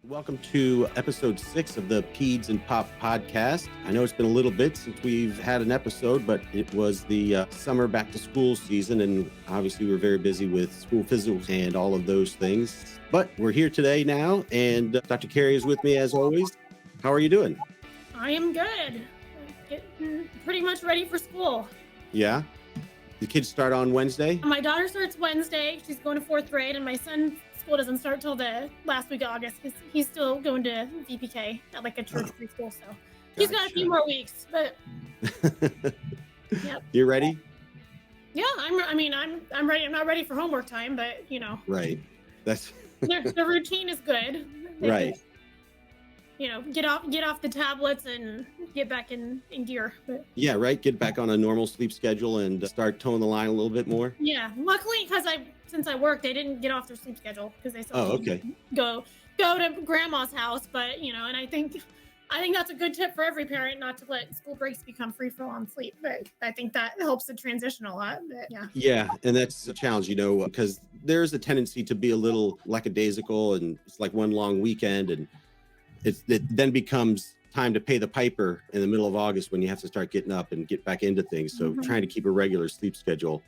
Welcome to episode 6 of the Peds and Pop Podcast. I know it's been a little bit since we've had an episode, but it was the summer back to school season, and obviously we're very busy with school physicals and all of those things. But we're here today now, and Dr. Cary is with me as always. How are you doing? I am good. Getting pretty much ready for school. Yeah? The kids start on Wednesday? My daughter starts Wednesday. She's going to 4th grade, and my son school doesn't start till the last week of August because he's still going to VPK at like a church preschool. So he's got a few more weeks, but yep. You ready? Yeah, I'm ready. I'm not ready for homework time, but you know. Right. That's the routine is good. Right. Get off the tablets and get back in gear. But yeah, right. Get back on a normal sleep schedule and start towing the line a little bit more. Yeah, luckily since I work, they didn't get off their sleep schedule because they still go to grandma's house. But and I think that's a good tip for every parent, not to let school breaks become free for long sleep. But I think that helps the transition a lot. But yeah. Yeah, and that's a challenge, because there's a tendency to be a little lackadaisical, and it's like one long weekend, and it then becomes time to pay the piper in the middle of August when you have to start getting up and get back into things. So trying to keep a regular sleep schedule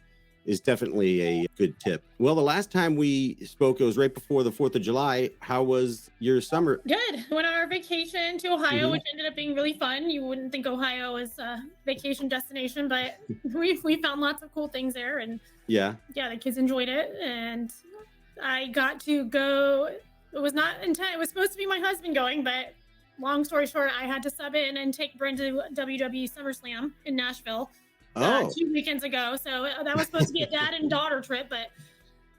is definitely a good tip. Well, the last time we spoke, it was right before the 4th of July. How was your summer? Good. Went on our vacation to Ohio, which ended up being really fun. You wouldn't think Ohio is a vacation destination, but we found lots of cool things there. And yeah, the kids enjoyed it. And I got to go. It was not intent. It was supposed to be my husband going, but long story short, I had to sub in and take Brent to WWE SummerSlam in Nashville 2 weekends ago. So that was supposed to be a dad and daughter trip, but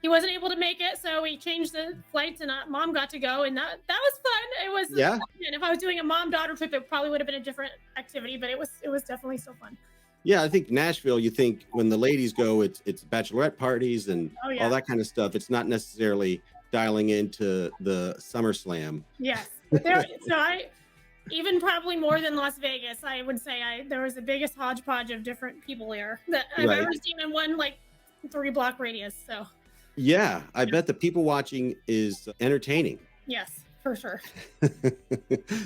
he wasn't able to make it. So we changed the flights, and Mom got to go, and that was fun. It was fun. And if I was doing a mom-daughter trip, it probably would have been a different activity, but it was definitely still fun. Yeah, I think Nashville, you think when the ladies go, it's bachelorette parties and all that kind of stuff. It's not necessarily dialing into the SummerSlam. Yes. Even probably more than Las Vegas, I would say there was the biggest hodgepodge of different people here that I've ever seen in one 3-block radius. So yeah, I bet the people watching is entertaining. Yes, for sure.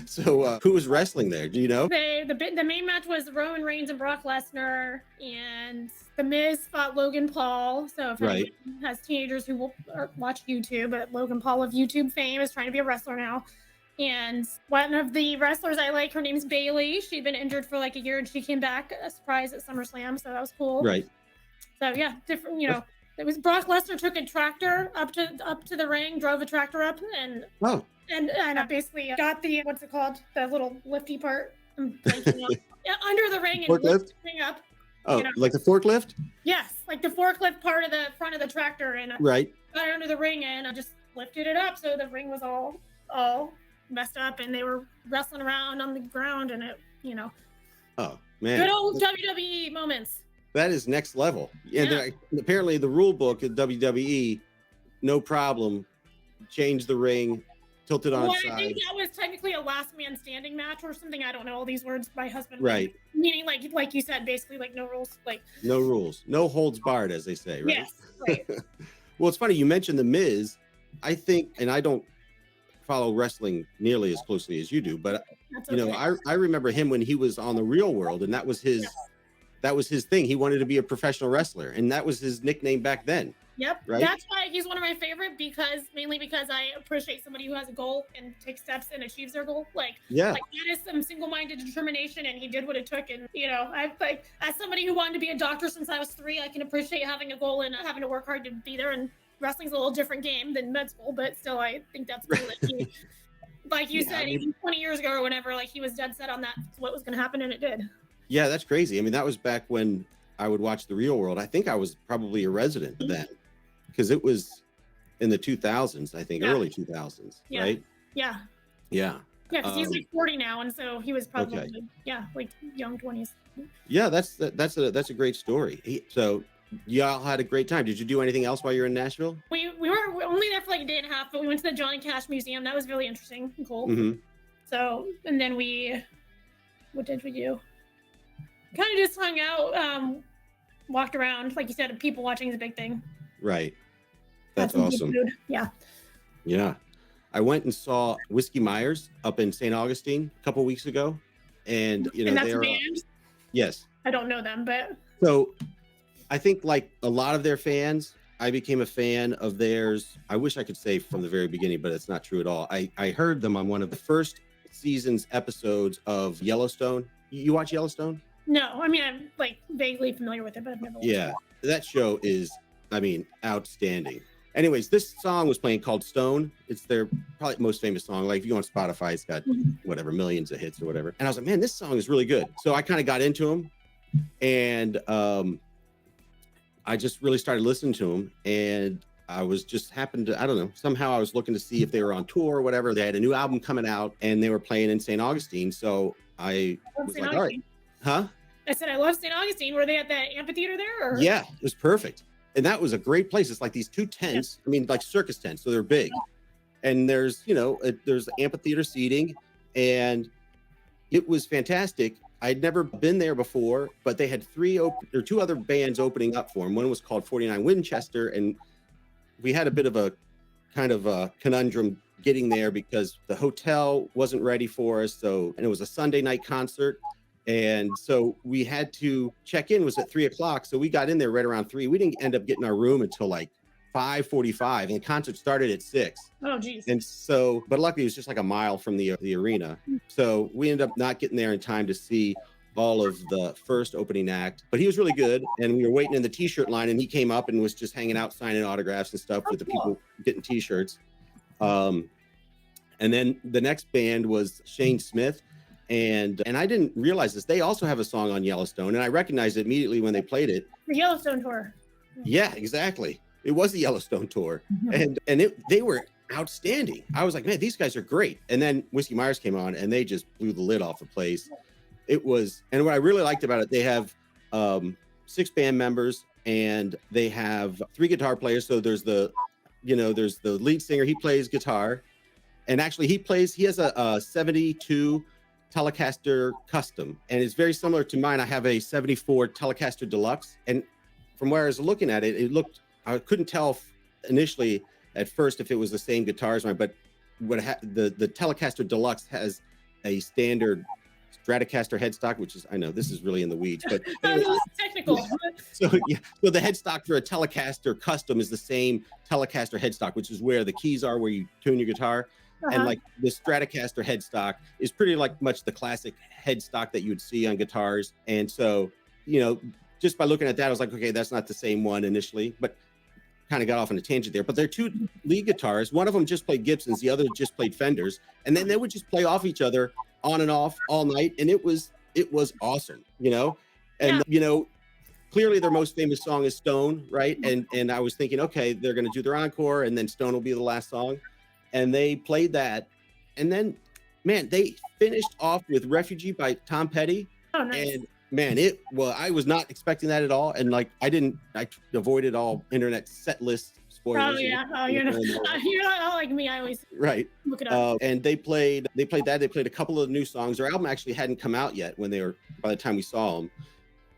So who was wrestling there? Do you know? The main match was Roman Reigns and Brock Lesnar, and The Miz fought Logan Paul. So if anyone has teenagers who will watch YouTube, but Logan Paul of YouTube fame is trying to be a wrestler now. And one of the wrestlers I like, her name's Bailey. She'd been injured for a year, and she came back a surprise at SummerSlam, so that was cool. Right. So yeah, different. It was Brock Lesnar took a tractor up to the ring, drove a tractor up, and I basically got the what's it called, the little lifty part, I'm blanking out. Under the ring and lifted the ring up. Oh, like the forklift? Yes, like the forklift part of the front of the tractor, and got it under the ring, and I just lifted it up, so the ring was all messed up, and they were wrestling around on the ground, and it, oh man, good old WWE moments. That is next level. And apparently the rule book at WWE, no problem, change the ring, tilt it on its side. I think that was technically a last man standing match or something. I don't know all these words. My husband, meaning like you said, basically no rules, no rules, no holds barred, as they say, right? Yes, right. Well, it's funny you mentioned The Miz. I think, and I don't follow wrestling nearly as closely as you do, but I remember him when he was on the Real World, and that was his thing. He wanted to be a professional wrestler, and that was his nickname back then. Yep. Right? That's why he's one of my favorite, mainly because I appreciate somebody who has a goal and takes steps and achieves their goal. That is some single-minded determination, and he did what it took. And I've as somebody who wanted to be a doctor since I was 3, I can appreciate having a goal and having to work hard to be there. And wrestling's a little different game than med school, but still, I think that's cool that he, like you said, even 20 years ago or whenever, he was dead set on that, what was going to happen, and it did. Yeah, that's crazy. I mean, that was back when I would watch The Real World. I think I was probably a resident then, because it was in the 2000s, I think, early 2000s, right? Yeah. Yeah. Yeah, because he's 40 now, and so he was probably young 20s. Yeah, that's a great story. So y'all had a great time. Did you do anything else while you were in Nashville? We were only there for a day and a half, but we went to the Johnny Cash Museum. That was really interesting and cool. So, and then what did we do? Kind of just hung out, walked around. Like you said, people watching is a big thing. Right. That's awesome. Yeah. Yeah. I went and saw Whiskey Myers up in St. Augustine a couple weeks ago. And, you know, and that's a band? Yes. I don't know them, but. So I think like a lot of their fans, I became a fan of theirs. I wish I could say from the very beginning, but it's not true at all. I heard them on one of the first season's episodes of Yellowstone. You watch Yellowstone? No, I mean, I'm like vaguely familiar with it, but I've never watched it. That show is, I mean, outstanding. Anyways, this song was playing called Stone. It's their probably most famous song. Like if you go on Spotify, it's got whatever, millions of hits or whatever. And I was like, man, this song is really good. So I kind of got into them, and I just really started listening to them. And I was just happened to, I don't know, somehow I was looking to see if they were on tour or whatever. They had a new album coming out and they were playing in St. Augustine. So I was like, all right. Huh? I said, I love St. Augustine. Were they at the amphitheater there? Or? Yeah, it was perfect. And that was a great place. It's like these two tents. I mean, like circus tents. So they're big. And there's, you know, there's amphitheater seating. And it was fantastic. I'd never been there before, but they had two other bands opening up for them. One was called 49 Winchester. And we had a bit of a kind of a conundrum getting there because the hotel wasn't ready for us. And it was a Sunday night concert. And so we had to check in, was at 3:00. So we got in there right around 3. We didn't end up getting our room until like 5:45, and the concert started at 6. Oh, geez. And so, but luckily it was just like a mile from the arena. So we ended up not getting there in time to see all of the first opening act, but he was really good. And we were waiting in the t-shirt line, and he came up and was just hanging out, signing autographs and stuff with the people getting t-shirts. And then the next band was Shane Smith. And I didn't realize this. They also have a song on Yellowstone, and I recognized it immediately when they played it. The Yellowstone tour. Yeah, exactly. It was the Yellowstone tour, and they were outstanding. I was like, man, these guys are great. And then Whiskey Myers came on, and they just blew the lid off the place. It was, and what I really liked about it, they have 6 band members, and they have 3 guitar players. So there's the lead singer. He plays guitar, and actually he has a 72 Telecaster Custom, and it's very similar to mine. I have a 74 Telecaster Deluxe, and from where I was looking at it, I couldn't tell initially at first if it was the same guitar as mine, but the Telecaster Deluxe has a standard Stratocaster headstock, which is, I know this is really in the weeds, but technical. So the headstock for a Telecaster Custom is the same Telecaster headstock, which is where the keys are, where you tune your guitar. And like the Stratocaster headstock is pretty like much the classic headstock that you would see on guitars. And so, you know, just by looking at that, I was like, okay, that's not the same one initially, but kind of got off on a tangent there. But they're 2 lead guitarists. One of them just played Gibsons, the other just played Fenders. And then they would just play off each other on and off all night. And it was awesome, you know? And, you know, clearly their most famous song is Stone, right? And I was thinking, okay, they're going to do their encore, and then Stone will be the last song. And they played that. And then, man, they finished off with Refugee by Tom Petty. Oh, nice. And man, I was not expecting that at all. And like, I avoided all internet set list spoilers. Oh, yeah. Oh, you're not like me. I always look it up. And they played that. They played a couple of new songs. Their album actually hadn't come out yet by the time we saw them.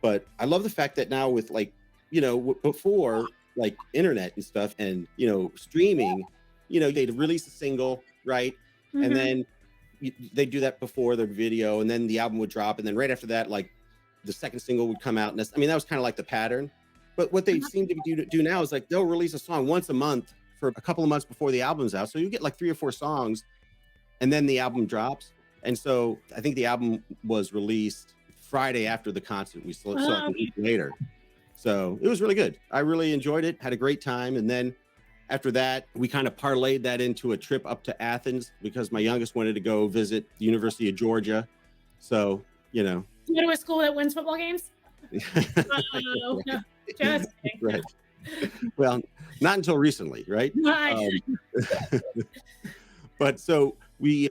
But I love the fact that now with like, you know, before like internet and stuff and, you know, streaming, you know, they'd release a single, right? And then they do that before their video, and then the album would drop, and then right after that, like the second single would come out. And that was kind of like the pattern. But what they seem to do now is like they'll release a song once a month for a couple of months before the album's out. So you get like 3 or 4 songs, and then the album drops. And so I think the album was released Friday after the concert. We saw it a week later. So it was really good. I really enjoyed it, had a great time. And then after that, we kind of parlayed that into a trip up to Athens because my youngest wanted to go visit the University of Georgia. So, you know. You go to a school that wins football games? No, just kidding. Right. Well, not until recently, right? But so we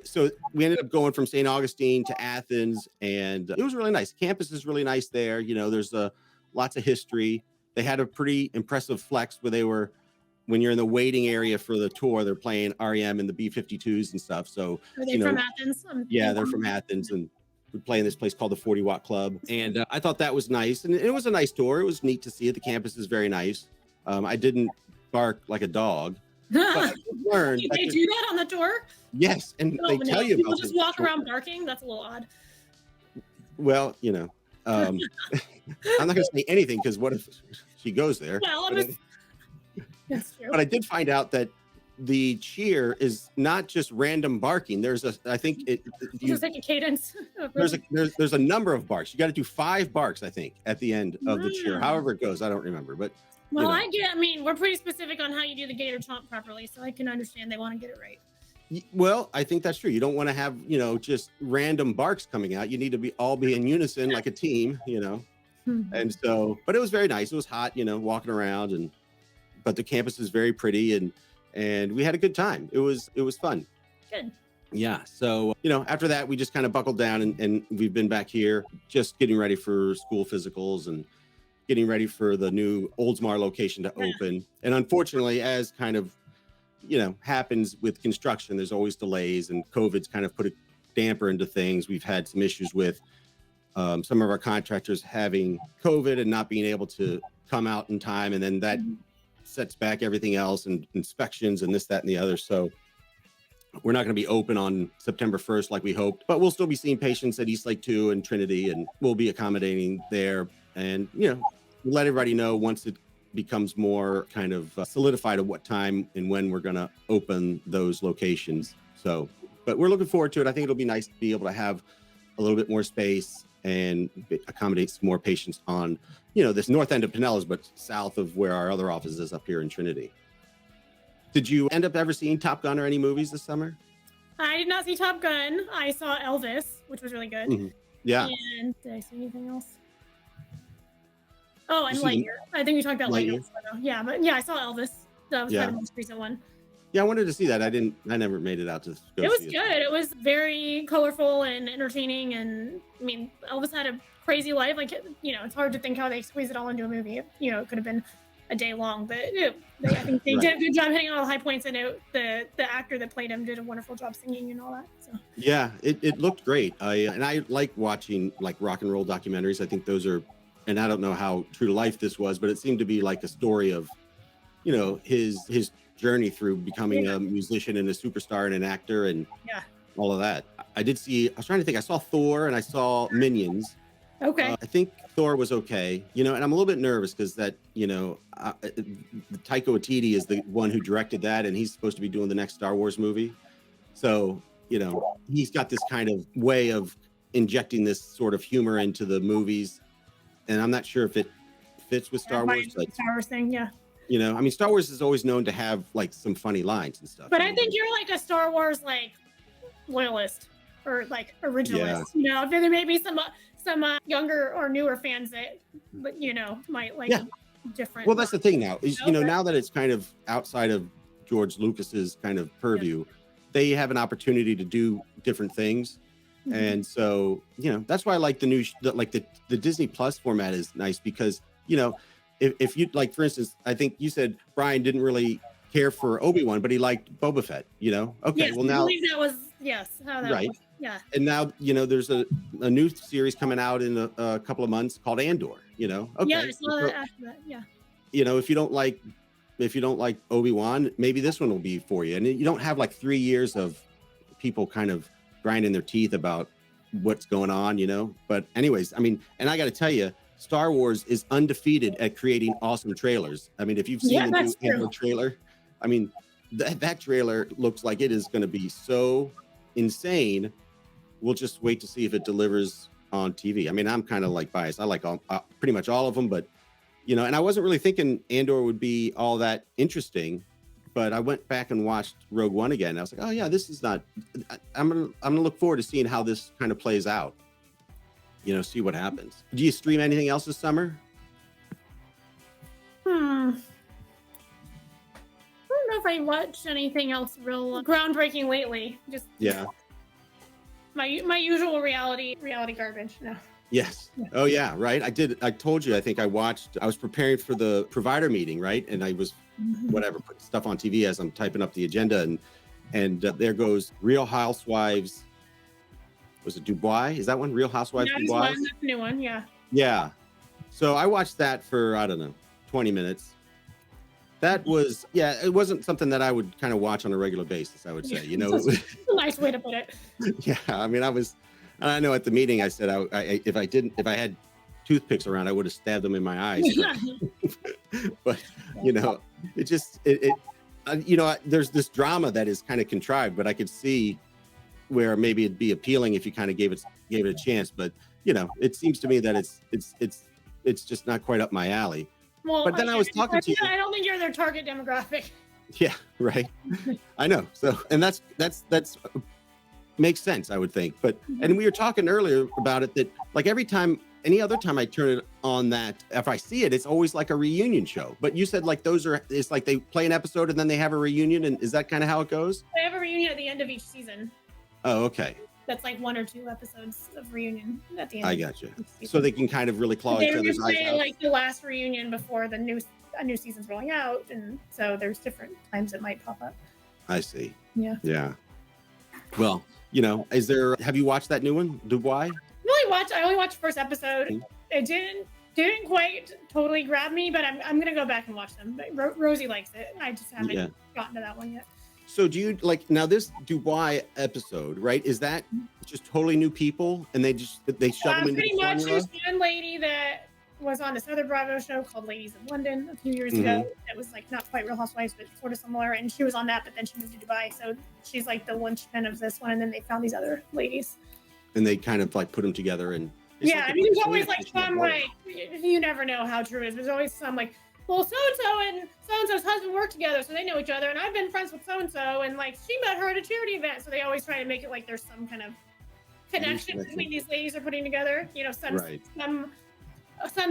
ended up going from St. Augustine to Athens, and it was really nice. Campus is really nice there. You know, there's lots of history. They had a pretty impressive flex where when you're in the waiting area for the tour, they're playing REM and the B-52s and stuff. So are they from Athens? Yeah, they're from Athens, and we play in this place called the 40 Watt Club. And I thought that was nice. And it was a nice tour. It was neat to see it. The campus is very nice. I didn't bark like a dog, But I learned they do that on the tour? Yes, and they tell you people about just walk around barking. That's a little odd. Well, I'm not going to say anything because what if she goes there? Well, that's true. But I did find out that the cheer is not just random barking. There's I think just like a cadence. There's a number of barks. You got to do 5 barks, I think, at the end of the cheer. However it goes, I don't remember. But well, I mean, we're pretty specific on how you do the gator chomp properly, so I can understand they want to get it right. Well, I think that's true. You don't want to have, just random barks coming out. You need to all be in unison like a team, And so, but it was very nice. It was hot, walking around, but the campus is very pretty, and we had a good time. It was fun. Good. Yeah. So, after that, we just kind of buckled down and we've been back here just getting ready for school physicals and getting ready for the new Oldsmar location to open. And unfortunately, as kind of happens with construction, there's always delays, and COVID's kind of put a damper into things. We've had some issues with some of our contractors having COVID and not being able to come out in time. And then that sets back everything else and inspections and this, that, and the other. So we're not going to be open on September 1st like we hoped, but we'll still be seeing patients at Eastlake 2 and Trinity, and we'll be accommodating there. And, let everybody know once it becomes more kind of solidified at what time and when we're going to open those locations. So, but we're looking forward to it. I think it'll be nice to be able to have a little bit more space and accommodate some more patients on, this north end of Pinellas, but south of where our other office is up here in Trinity. Did you end up ever seeing Top Gun or any movies this summer? I did not see Top Gun. I saw Elvis, which was really good. Mm-hmm. Yeah. And did I see anything else? Oh, and Lightyear. I think we talked about Lightyear. Yeah, but I saw Elvis. That was kind of the most recent one. Yeah, I wanted to see that. I never made it out to go It was see good. It was very colorful and entertaining. And I mean, Elvis had a crazy life. Like, it's hard to think how they squeezed it all into a movie. It could have been a day long, but I think they did a good job hitting all the high points. And the actor that played him did a wonderful job singing and all that. So yeah, it looked great. I like watching like rock and roll documentaries. I think those are, and I don't know how true to life this was, but it seemed to be like a story of, his journey through becoming a musician and a superstar and an actor and all of that. I was trying to think, I saw Thor and I saw Minions. Okay. I think Thor was okay, and I'm a little bit nervous because that, Taika Waititi is the one who directed that, and he's supposed to be doing the next Star Wars movie. So, he's got this kind of way of injecting this sort of humor into the movies. And I'm not sure if it fits with Star Wars. But, Star Wars thing, yeah. Star Wars is always known to have like some funny lines and stuff. But I think you're like a Star Wars like loyalist or like originalist. Yeah. There may be some younger or newer fans that, might like different. Well, that's the thing now. Is now that it's kind of outside of George Lucas's kind of purview, they have an opportunity to do different things. Mm-hmm. And so, that's why I like the new, the Disney Plus format is nice because, if you like, for instance, I think you said Brian didn't really care for Obi-Wan, but he liked Boba Fett, Okay. Yes, well, now. I believe that was, how that right. was. Yeah. And now, there's a new series coming out in a couple of months called Andor, Okay. Yeah, I saw that after that. Yeah. If you don't like Obi-Wan, maybe this one will be for you. And you don't have like 3 years of people kind of grinding their teeth about what's going on, But anyways, I mean, and I got to tell you, Star Wars is undefeated at creating awesome trailers. I mean, if you've seen the new Andor trailer, I mean, that trailer looks like it is going to be so insane. We'll just wait to see if it delivers on TV. I mean, I'm kind of like biased. I like pretty much all of them, but and I wasn't really thinking Andor would be all that interesting, but I went back and watched Rogue One again. I was like, oh yeah, this is not. I'm gonna look forward to seeing how this kind of plays out. See what happens. Do you stream anything else this summer? I don't know if I watched anything else real groundbreaking lately. Just my usual reality garbage. No. Yes. Oh yeah, right. I told you. I think I was preparing for the provider meeting, right? And I was putting stuff on TV as I'm typing up the agenda, and there goes Real Housewives. Was it Dubois? Is that one? Real Housewives Dubois? That's the new one, yeah. Yeah. So I watched that for, I don't know, 20 minutes. That was, it wasn't something that I would kind of watch on a regular basis, I would say, you know. That's a nice way to put it. Yeah, I mean, I know at the meeting I said if I had toothpicks around, I would have stabbed them in my eyes. But you know, there's this drama that is kind of contrived, but I could see where maybe it'd be appealing if you kind of gave it a chance. But you know, it seems to me that it's just not quite up my alley. Well, but then I was talking to you. I don't think you're their target demographic. Yeah, right. I know. So, and that's makes sense, I would think. But and we were talking earlier about it that like any other time I turn it on, that if I see it, it's always like a reunion show. But you said like it's like they play an episode and then they have a reunion, and is that kind of how it goes? They have a reunion at the end of each season. Oh, okay. That's like 1 or 2 episodes of reunion at the end. I gotcha. So they can kind of really claw each other's eyes out. Like the last reunion before a new season's rolling out, and so there's different times it might pop up. I see. Yeah. Yeah. Well, you know, have you watched that new one, Dubois? I only watched the first episode. Mm-hmm. It didn't quite totally grab me, but I'm gonna go back and watch them. But Rosie likes it. I just haven't gotten to that one yet. So do you like now this Dubois episode, right? Is that just totally new people and they shove them into pretty the much? formula? There's one lady that was on this other Bravo show called Ladies of London a few years ago. It was like not quite Real Housewives, but sort of similar. And she was on that, but then she moved to Dubai. So she's like the linchpin of this one. And then they found these other ladies. And they kind of like put them together and. Yeah, I mean, there's always like some like, you never know how true it is. There's always some like, well, so-and-so and so-and-so's husband work together, so they know each other. And I've been friends with so-and-so, and like she met her at a charity event. So they always try to make it like there's some kind of connection between these ladies are putting together. You know, some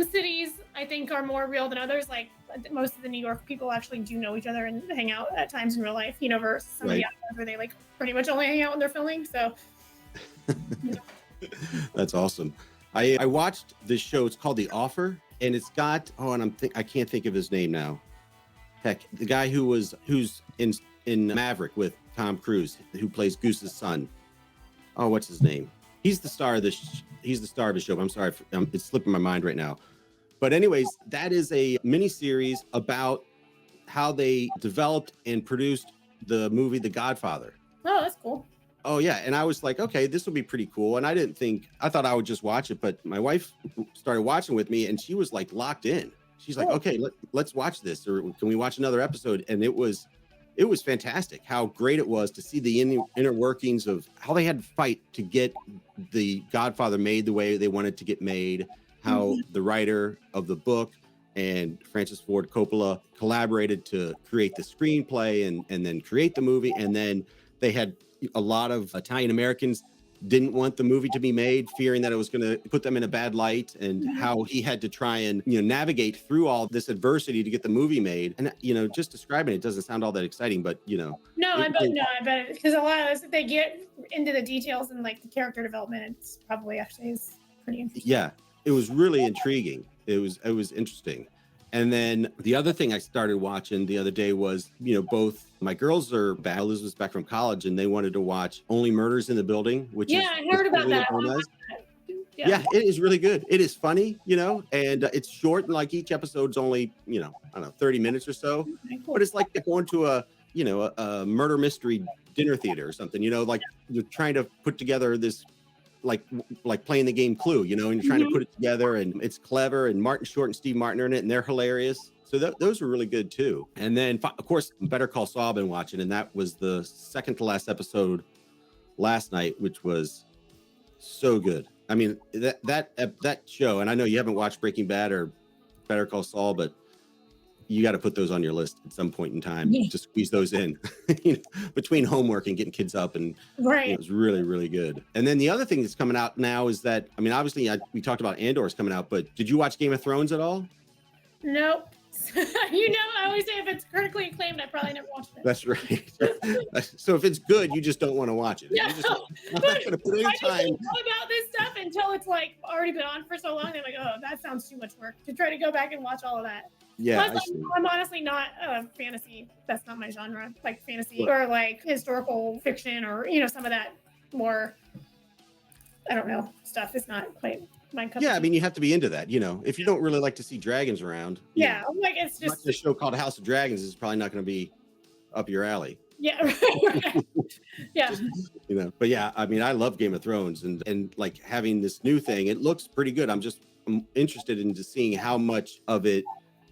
cities I think are more real than others. Like most of the New York people actually do know each other and hang out at times in real life. You know, versus some of the others where they like pretty much only hang out when they're filming. So. You know. That's awesome. I watched this show. It's called The Offer, and it's got I can't think of his name now. Heck, the guy who's in Maverick with Tom Cruise, who plays Goose's son. Oh, what's his name? He's the star of this. He's the star of the show. I'm sorry, it's slipping my mind right now. But anyways, that is a mini series about how they developed and produced the movie The Godfather. Oh, that's cool. Oh yeah, and I was like, okay, this will be pretty cool. And I thought I would just watch it, but my wife started watching with me, and she was like locked in. She's like, okay, let's watch this, or can we watch another episode? And it was fantastic how great it was to see the inner workings of how they had to fight to get the Godfather made the way they wanted to get made, how the writer of the book and Francis Ford Coppola collaborated to create the screenplay and then create the movie. And then they had a lot of Italian Americans didn't want the movie to be made, fearing that it was going to put them in a bad light, and how he had to try and, you know, navigate through all this adversity to get the movie made. And, you know, just describing it doesn't sound all that exciting, but, you know. I bet because a lot of this, if they get into the details and like the character development, it's probably actually is pretty interesting. Yeah, it was really intriguing. It was interesting. And then the other thing I started watching the other day was, you know, both my girls are back. Elizabeth's back from college, and they wanted to watch Only Murders in the Building, which I heard about that. Yeah, it is really good. It is funny, you know, and it's short, and like each episode's only, you know, I don't know, 30 minutes or so. Okay, cool. But it's like going to a murder mystery dinner theater or something, you know, like you're trying to put together this like playing the game Clue, you know, and you're trying to put it together, and it's clever, and Martin Short and Steve Martin are in it, and they're hilarious. So those were really good too. And then of course, Better Call Saul I've been watching, and that was the second to last episode last night, which was so good. I mean, that show, and I know you haven't watched Breaking Bad or Better Call Saul, but you got to put those on your list at some point in time to squeeze those in between homework and getting kids up. And it was really, really good. And then the other thing that's coming out now is that, I mean, obviously we talked about Andor's coming out, but did you watch Game of Thrones at all? Nope. You know, I always say if it's critically acclaimed, I probably never watched it. That's right. So if it's good, you just don't want to watch it. Yeah. I'm not going to put any time. I just know about this stuff until it's like already been on for so long. They're like, oh, that sounds too much work to try to go back and watch all of that. Yeah, plus, I'm honestly not fantasy. That's not my genre, like fantasy or like historical fiction or, you know, some of that more, I don't know, stuff is not quite Yeah, I mean, you have to be into that, if you don't really like to see dragons around. Yeah, like it's just a show called House of Dragons is probably not going to be up your alley. Yeah, right. Yeah. But yeah, I mean, I love Game of Thrones and like having this new thing. It looks pretty good. I'm interested in just seeing how much of it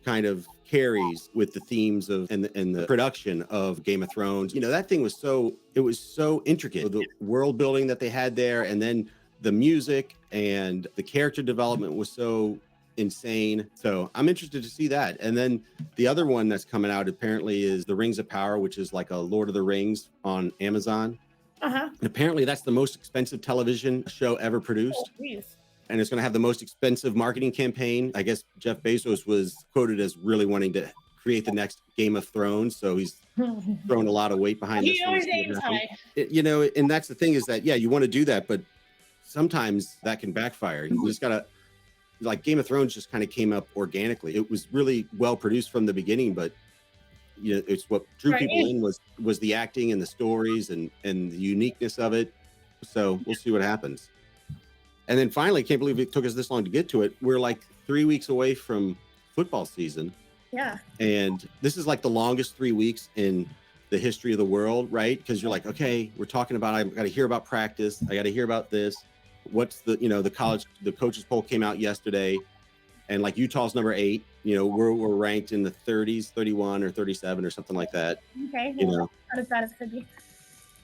kind of carries with the themes of and the production of Game of Thrones. That thing was so intricate. The world building that they had there, and then the music and the character development was so insane. So I'm interested to see that. And then the other one that's coming out apparently is The Rings of Power, which is like a Lord of the Rings on Amazon. And apparently that's the most expensive television show ever produced. And it's going to have the most expensive marketing campaign. I guess Jeff Bezos was quoted as really wanting to create the next Game of Thrones. So he's thrown a lot of weight behind this. He always aims high. And that's the thing is that, yeah, you want to do that, but sometimes that can backfire. You just got to, like, Game of Thrones just kind of came up organically. It was really well produced from the beginning, but it's what drew people in was the acting and the stories and the uniqueness of it. So we'll see what happens. And then finally, I can't believe it took us this long to get to it. We're like 3 weeks away from football season. Yeah. And this is like the longest 3 weeks in the history of the world, right? Because you're like, okay, we're talking about, I got to hear about practice. I got to hear about this. What's the coaches poll came out yesterday, and like Utah's number 8. We're ranked in the 30s, 31 or 37 or something like that. Okay. Not as bad as it could be.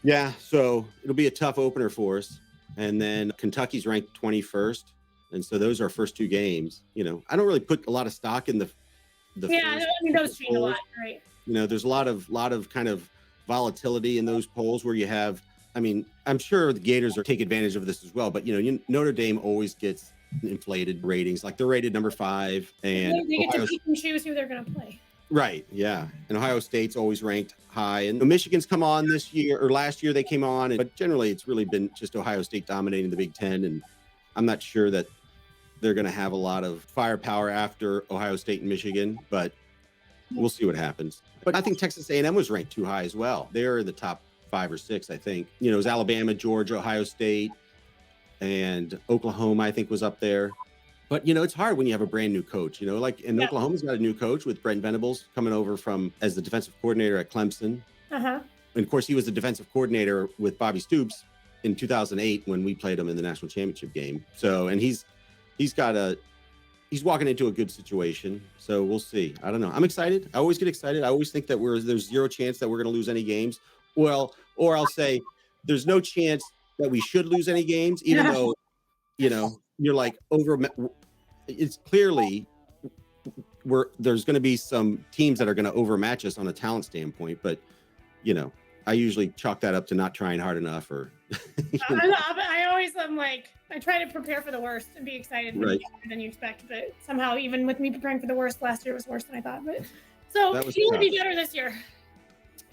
Yeah. So it'll be a tough opener for us. And then Kentucky's ranked 21st. And so those are our first 2 games. I don't really put a lot of stock in the yeah, I mean, those change a lot, right? There's a lot of kind of volatility in those polls where you have, I mean, I'm sure the Gators take advantage of this as well, but Notre Dame always gets inflated ratings. Like they're rated number 5, and they get to pick and choose who they're going to play. Right. Yeah. And Ohio State's always ranked high, and Michigan's come on this year, or last year they came on, but generally it's really been just Ohio State dominating the Big Ten. And I'm not sure that they're going to have a lot of firepower after Ohio State and Michigan, but we'll see what happens. But I think Texas A&M was ranked too high as well. They're in the top 5 or 6, I think. It was Alabama, Georgia, Ohio State, and Oklahoma, I think, was up there. But, it's hard when you have a brand new coach, Oklahoma's got a new coach with Brent Venables coming over as the defensive coordinator at Clemson. And of course, he was the defensive coordinator with Bobby Stoops in 2008 when we played him in the national championship game. So, and he's walking into a good situation. So we'll see. I don't know. I'm excited. I always get excited. I always think that there's zero chance that we're going to lose any games. Well, or I'll say there's no chance that we should lose any games, even though, you're like it's clearly there's going to be some teams that are going to overmatch us on a talent standpoint, but I usually chalk that up to not trying hard enough, or I always am like, I try to prepare for the worst and be excited than you expect, but somehow even with me preparing for the worst last year, it was worse than I thought. But so he'll be better this year.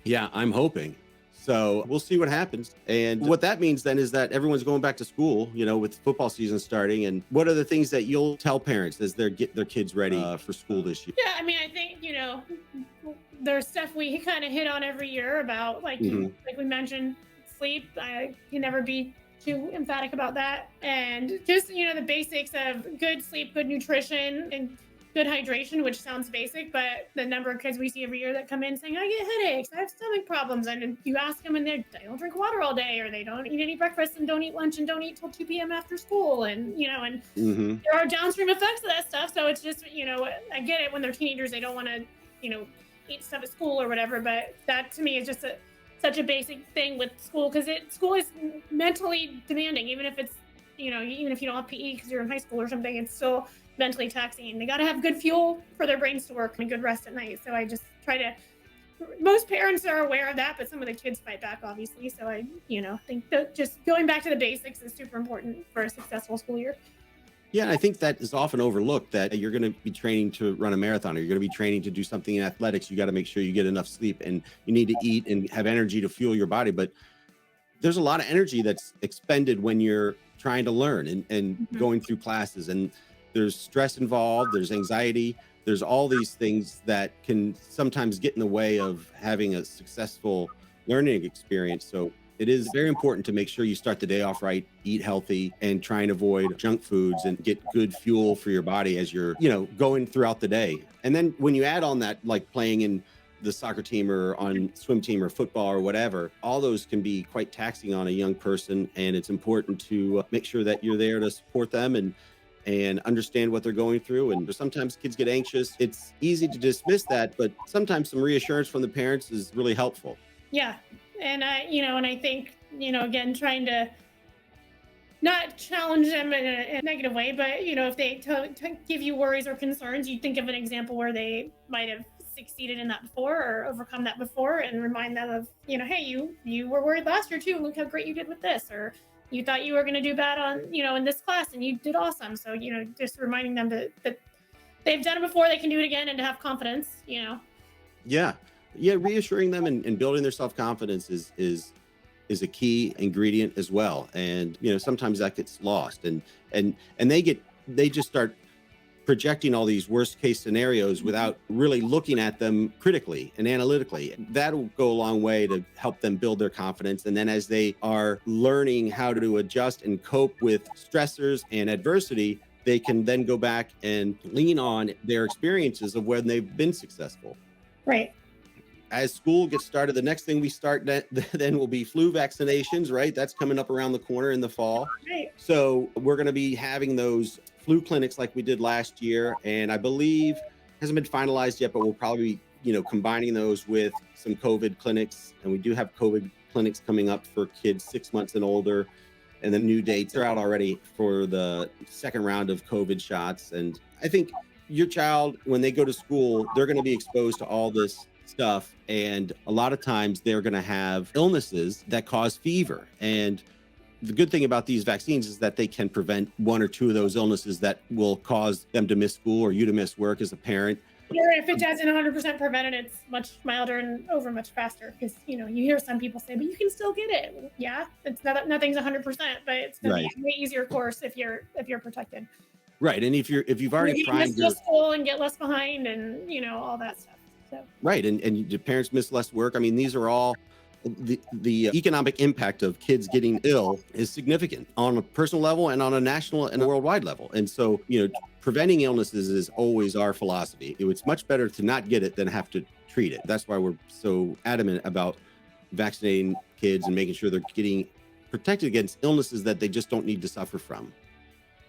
Yeah, I'm hoping. So we'll see what happens. And what that means then is that everyone's going back to school, with football season starting. And what are the things that you'll tell parents as they get their kids ready for school this year? Yeah, I mean, I think, there's stuff we kind of hit on every year about, like we mentioned, sleep. I can never be too emphatic about that. And just, the basics of good sleep, good nutrition, and good hydration, which sounds basic, but the number of kids we see every year that come in saying, I get headaches, I have stomach problems, and you ask them and they don't drink water all day, or they don't eat any breakfast and don't eat lunch and don't eat till 2 p.m. after school, and there are downstream effects of that stuff. So it's just, I get it when they're teenagers, they don't want to, eat stuff at school or whatever, but that to me is just such a basic thing with school, because school is mentally demanding, even if it's, even if you don't have PE because you're in high school or something, it's still mentally taxing, and they got to have good fuel for their brains to work and good rest at night. So I just try to, most parents are aware of that, but some of the kids fight back, obviously. So I, think that just going back to the basics is super important for a successful school year. Yeah, and I think that is often overlooked, that you're going to be training to run a marathon, or you're going to be training to do something in athletics. You got to make sure you get enough sleep, and you need to eat and have energy to fuel your body. But there's a lot of energy that's expended when you're trying to learn and going through classes, and there's stress involved, there's anxiety, there's all these things that can sometimes get in the way of having a successful learning experience. So It is very important to make sure you start the day off right, eat healthy, and try and avoid junk foods and get good fuel for your body as you're, going throughout the day. And then when you add on that, like playing in the soccer team or on swim team or football or whatever, all those can be quite taxing on a young person. And it's important to make sure that you're there to support them and understand what they're going through. And sometimes kids get anxious. It's easy to dismiss that, but sometimes some reassurance from the parents is really helpful. Yeah. And I think, again, trying to not challenge them in a negative way, but, if they give you worries or concerns, you think of an example where they might have succeeded in that before or overcome that before, and remind them of, hey, you were worried last year too. Look how great you did with this. Or you thought you were going to do bad on, in this class and you did awesome. So, just reminding them that they've done it before, they can do it again, and to have confidence, Yeah. Reassuring them and building their self-confidence is a key ingredient as well. And, sometimes that gets lost and they just start projecting all these worst case scenarios without really looking at them critically and analytically. That'll go a long way to help them build their confidence. And then as they are learning how to adjust and cope with stressors and adversity, they can then go back and lean on their experiences of when they've been successful. Right. As school gets started, the next thing we start then will be flu vaccinations, right? That's coming up around the corner in the fall. Right. So we're going to be having those flu clinics like we did last year. And I believe hasn't been finalized yet, but we'll probably be, combining those with some COVID clinics. And we do have COVID clinics coming up for kids 6 months and older. And the new dates are out already for the second round of COVID shots. And I think your child, when they go to school, they're going to be exposed to all this stuff, and a lot of times they're going to have illnesses that cause fever. And the good thing about these vaccines is that they can prevent one or two of those illnesses that will cause them to miss school or you to miss work as a parent. Or if it doesn't 100% prevent it, it's much milder and over much faster, because you hear some people say, but you can still get it. Yeah, it's nothing's 100%, but it's going to be a way easier course if you're protected. Right, and if you've already primed your school and get less behind and all that stuff. So. Right. And your parents miss less work. I mean, these are all the economic impact of kids getting ill is significant on a personal level and on a national and a worldwide level. And so, preventing illnesses is always our philosophy. It's much better to not get it than have to treat it. That's why we're so adamant about vaccinating kids and making sure they're getting protected against illnesses that they just don't need to suffer from.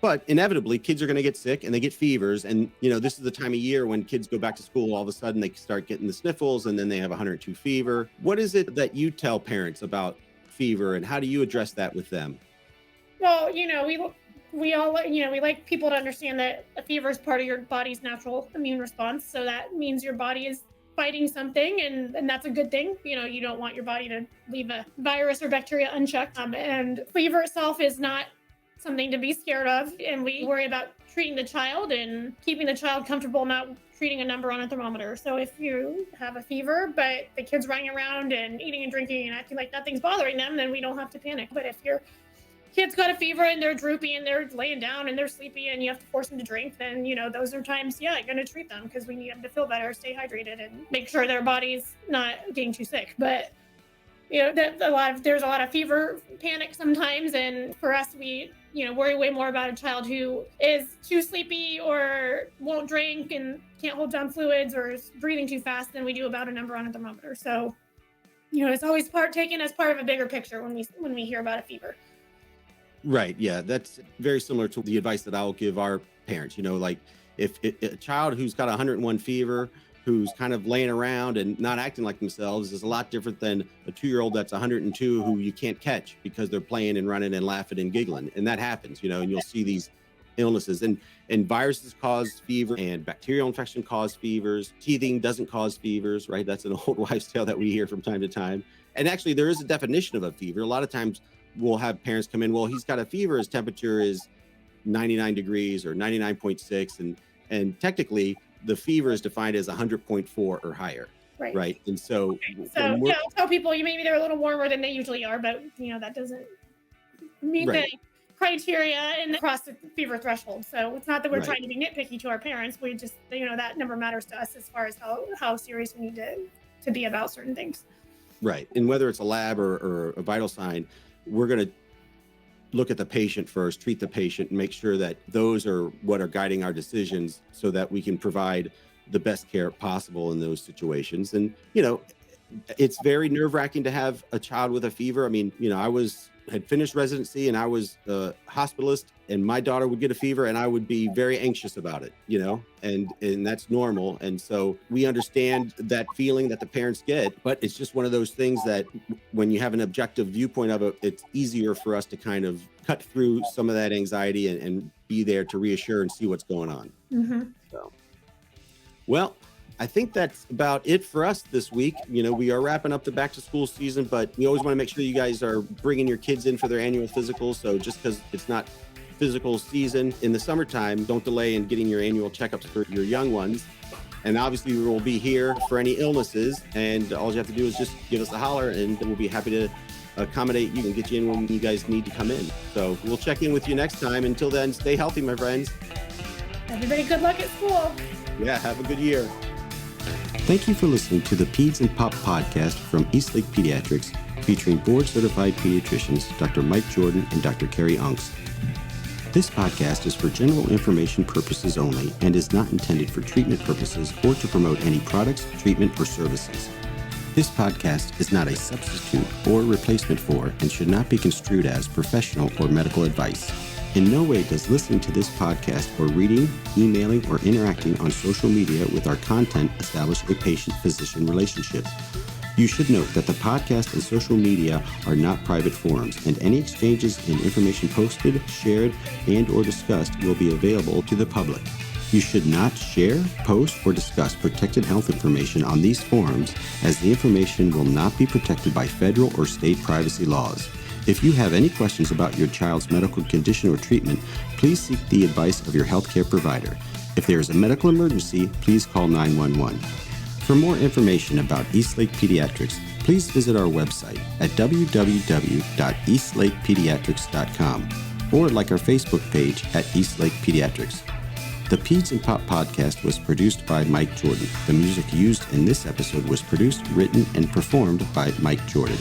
But inevitably, kids are going to get sick and they get fevers. And, this is the time of year when kids go back to school, all of a sudden they start getting the sniffles and then they have 102 fever. What is it that you tell parents about fever, and how do you address that with them? Well, we all, we like people to understand that a fever is part of your body's natural immune response. So that means your body is fighting something, and that's a good thing. You don't want your body to leave a virus or bacteria unchecked. And fever itself is not something to be scared of, and we worry about treating the child and keeping the child comfortable, not treating a number on a thermometer. So if you have a fever, but the kid's running around and eating and drinking and acting like nothing's bothering them, then we don't have to panic. But if your kid's got a fever and they're droopy and they're laying down and they're sleepy and you have to force them to drink, then, those are times, you're going to treat them, because we need them to feel better, stay hydrated, and make sure their body's not getting too sick. But there's a lot of fever panic sometimes, and for us, we worry way more about a child who is too sleepy or won't drink and can't hold down fluids or is breathing too fast than we do about a number on a thermometer. So, it's always taken as part of a bigger picture when we hear about a fever. Right. Yeah, that's very similar to the advice that I'll give our parents. Like if a child who's got 101 fever, who's kind of laying around and not acting like themselves, is a lot different than a 2-year-old that's 102 who you can't catch because they're playing and running and laughing and giggling. And that happens, and you'll see these illnesses, and viruses cause fever, and bacterial infection cause fevers. Teething doesn't cause fevers, right? That's an old wives' tale that we hear from time to time. And actually there is a definition of a fever. A lot of times we'll have parents come in, well, he's got a fever, his temperature is 99 degrees or 99.6. And technically the fever is defined as 100.4 or higher. Right. And so, I'll tell people maybe they're a little warmer than they usually are, but that doesn't meet the criteria and cross the fever threshold. So it's not that we're trying to be nitpicky to our parents. We just, that number matters to us as far as how serious we need to be about certain things. Right. And whether it's a lab or a vital sign, we're going to look at the patient first, treat the patient, and make sure that those are what are guiding our decisions so that we can provide the best care possible in those situations. And, it's very nerve-wracking to have a child with a fever. I mean, I had finished residency and I was a hospitalist, and my daughter would get a fever and I would be very anxious about it, and that's normal. And so we understand that feeling that the parents get, but it's just one of those things that when you have an objective viewpoint of it, it's easier for us to kind of cut through some of that anxiety and be there to reassure and see what's going on. Mm-hmm. So, well, I think that's about it for us this week. We are wrapping up the back to school season, but we always want to make sure you guys are bringing your kids in for their annual physicals. So just because it's not physical season in the summertime, don't delay in getting your annual checkups for your young ones. And obviously we will be here for any illnesses, and all you have to do is just give us a holler and we'll be happy to accommodate you and get you in when you guys need to come in. So we'll check in with you next time. Until then, stay healthy, my friends. Everybody, good luck at school. Yeah, have a good year. Thank you for listening to the Peds and Pop Podcast from Eastlake Pediatrics, featuring board-certified pediatricians Dr. Mike Jordan and Dr. Cary Unks. This podcast is for general information purposes only and is not intended for treatment purposes or to promote any products, treatment, or services. This podcast is not a substitute or replacement for and should not be construed as professional or medical advice. In no way does listening to this podcast or reading, emailing, or interacting on social media with our content establish a patient-physician relationship. You should note that the podcast and social media are not private forums, and any exchanges and information posted, shared, and or discussed will be available to the public. You should not share, post, or discuss protected health information on these forums, as the information will not be protected by federal or state privacy laws. If you have any questions about your child's medical condition or treatment, please seek the advice of your healthcare provider. If there is a medical emergency, please call 911. For more information about Eastlake Pediatrics, please visit our website at www.eastlakepediatrics.com or like our Facebook page at Eastlake Pediatrics. The Peds and Pop Podcast was produced by Mike Jordan. The music used in this episode was produced, written, and performed by Mike Jordan.